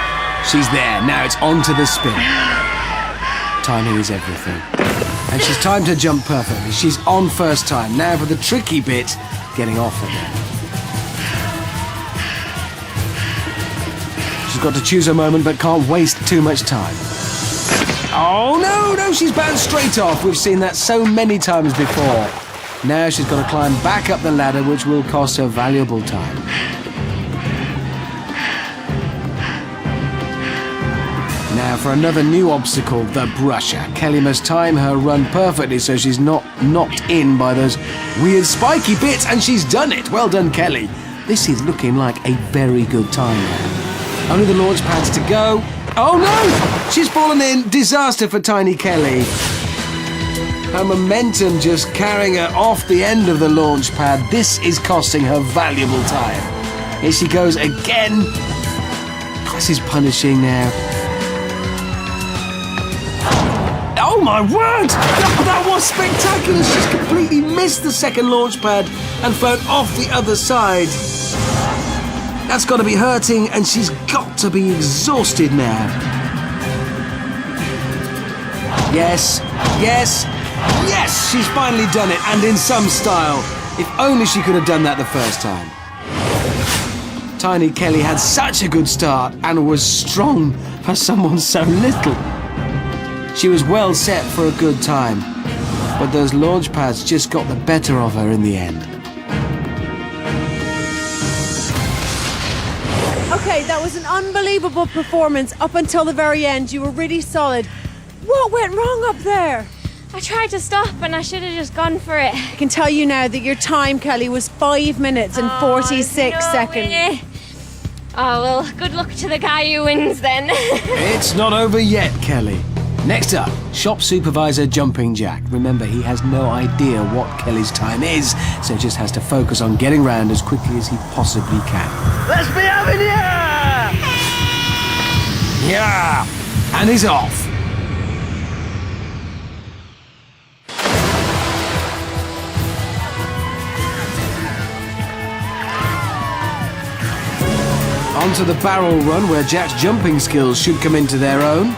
Speaker 1: She's there. Now it's on to the spin. Timing is everything. And she's timed her jump perfectly. She's on first time. Now for the tricky bit, getting off again. She's got to choose her moment, but can't waste too much time. Oh, no, she's bounced straight off. We've seen that so many times before. Now she's got to climb back up the ladder, which will cost her valuable time. Now for another new obstacle, the brusher. Kelly must time her run perfectly so she's not knocked in by those weird spiky bits, and she's done it. Well done, Kelly. This is looking like a very good time now. Only the launch pads to go. Oh no! She's fallen in. Disaster for Tiny Kelly. Her momentum just carrying her off the end of the launch pad. This is costing her valuable time. Here she goes again. This is punishing now. Oh my word! That was spectacular. She's completely missed the second launch pad and flown off the other side. That's got to be hurting, and she's got to be exhausted now. Yes, yes, yes! She's finally done it, and in some style. If only she could have done that the first time. Tiny Kelly had such a good start and was strong for someone so little. She was well set for a good time, but those launch pads just got the better of her in the end.
Speaker 3: Okay, that was an unbelievable performance up until the very end. You were really solid. What went wrong up there?
Speaker 11: I tried to stop and I should have just gone for it.
Speaker 3: I can tell you now that your time, Kelly, was 5 minutes and 46 seconds.
Speaker 11: Way. Oh, well, good luck to the guy who wins then.
Speaker 1: It's not over yet, Kelly. Next up, shop supervisor Jumping Jack. Remember, he has no idea what Kelly's time is, so just has to focus on getting round as quickly as he possibly can.
Speaker 9: Let's be having ya!
Speaker 1: Yeah! And he's off. Onto the barrel run, where Jack's jumping skills should come into their own.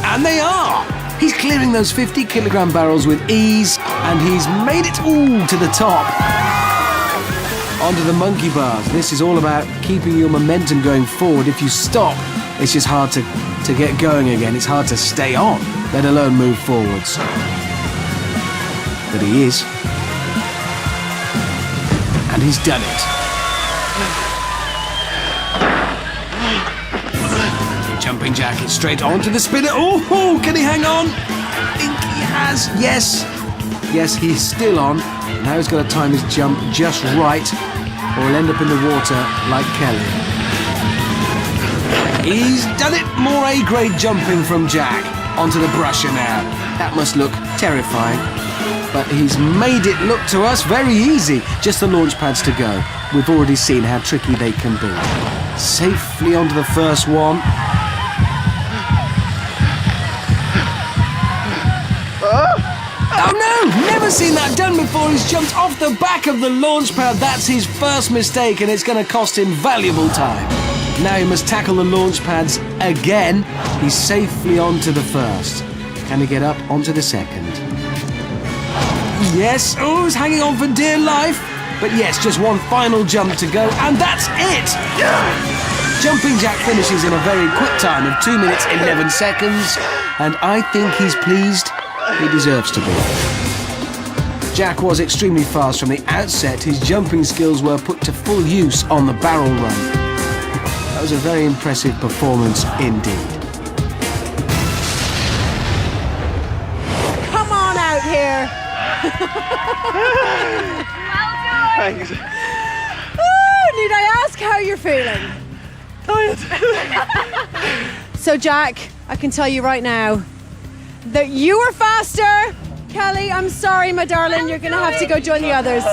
Speaker 1: And they are! He's clearing those 50-kilogram barrels with ease, and he's made it all to the top. Onto the monkey bars. This is all about keeping your momentum going forward. If you stop, it's just hard to get going again. It's hard to stay on, let alone move forwards. But he is. And he's done it. Jumping Jack is straight onto the spinner. Oh, can he hang on? I think he has. Yes. Yes, he's still on. Now he's got to time his jump just right, or he'll end up in the water like Kelly. He's done it. More A-grade jumping from Jack. Onto the brusher now. That must look terrifying. But he's made it look to us very easy. Just the launch pads to go. We've already seen how tricky they can be. Safely onto the first one. Oh no! Never seen that done before. He's jumped off the back of the launch pad. That's his first mistake, and it's going to cost him valuable time. Now he must tackle the launch pads again. He's safely onto the first. Can he get up onto the second? Yes. Oh, he's hanging on for dear life. But yes, just one final jump to go, and that's it! Jumping Jack finishes in a very quick time of 2 minutes 11 seconds, and I think he's pleased. He deserves to be. Jack was extremely fast from the outset. His jumping skills were put to full use on the barrel run. That was a very impressive performance indeed.
Speaker 3: Come on out here.
Speaker 9: Thanks.
Speaker 3: Need I ask how you're feeling?
Speaker 9: Tired.
Speaker 3: So Jack, I can tell you right now, that you were faster. Kelly, I'm sorry, my darling. You're going to have to go join the others.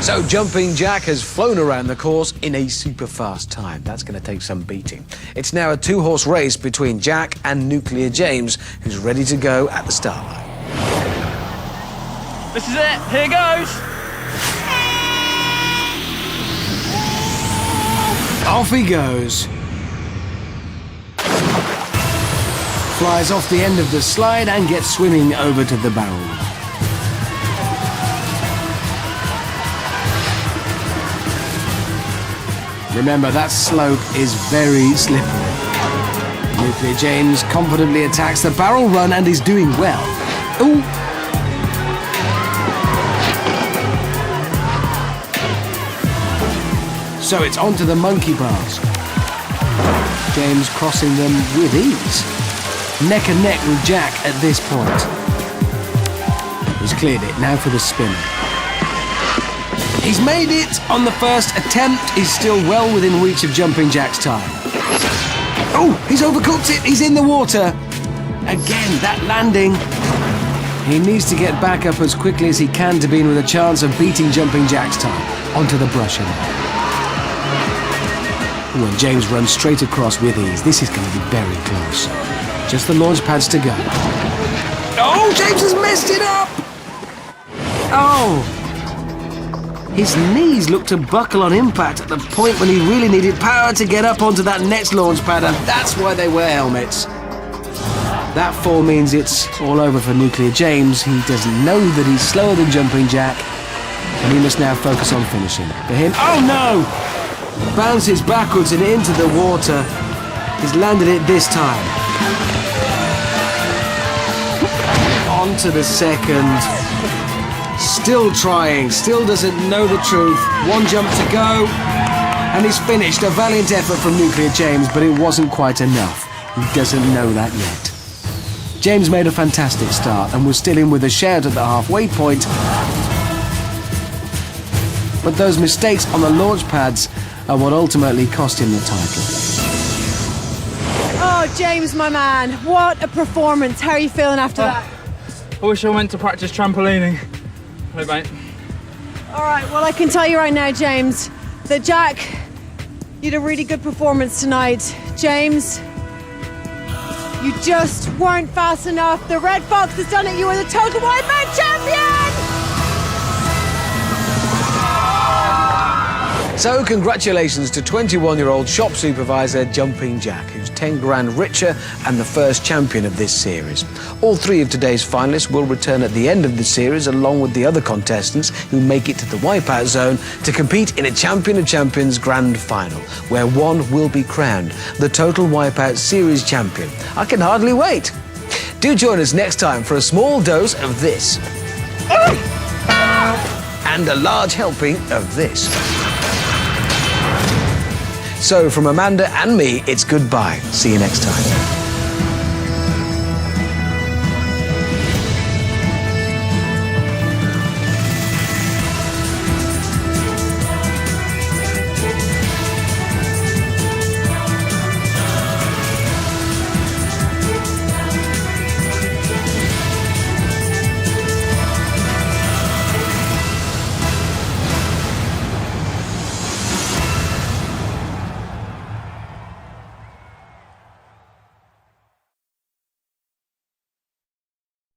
Speaker 2: So Jumping Jack has flown around the course in a super fast time. That's going to take some beating. It's now a 2-horse race between Jack and Nuclear James, who's ready to go at the start line.
Speaker 12: This is it. Here goes.
Speaker 1: Off he goes. Flies off the end of the slide and gets swimming over to the barrel. Remember, that slope is very slippery. Nuclear James confidently attacks the barrel run and is doing well. Ooh! So it's onto the monkey bars. James crossing them with ease. Neck and neck with Jack at this point. He's cleared it, now for the spin. He's made it on the first attempt. He's still well within reach of Jumping Jack's time. Oh, he's overcooked it. He's in the water. Again, that landing. He needs to get back up as quickly as he can to be in with a chance of beating Jumping Jack's time. Onto the brush now. When James runs straight across with ease, this is going to be very close. Just the launch pads to go. Oh, James has messed it up! Oh! His knees looked to buckle on impact at the point when he really needed power to get up onto that next launch pad, and that's why they wear helmets. That fall means it's all over for Nuclear James. He doesn't know that he's slower than Jumping Jack, and he must now focus on finishing. For him, oh no! Bounces backwards and into the water. He's landed it this time. On to the second. Still trying, still doesn't know the truth. One jump to go, and he's finished. A valiant effort from Nuclear James, but it wasn't quite enough. He doesn't know that yet. James made a fantastic start and was still in with a shout at the halfway point. But those mistakes on the launch pads are what ultimately cost him the title.
Speaker 3: Oh, James, my man, what a performance. How are you feeling after that?
Speaker 12: I wish I went to practice trampolining. Hey, mate.
Speaker 3: All right, well, I can tell you right now, James, that Jack, you had a really good performance tonight. James, you just weren't fast enough. The Red Fox has done it. You are the Total Wipeout champion!
Speaker 2: So congratulations to 21-year-old shop supervisor Jumping Jack, who's 10 grand richer and the first champion of this series. All 3 of today's finalists will return at the end of the series along with the other contestants who make it to the Wipeout Zone to compete in a Champion of Champions grand final, where one will be crowned the Total Wipeout Series champion. I can hardly wait. Do join us next time for a small dose of this. And a large helping of this. So from Amanda and me, it's goodbye. See you next time.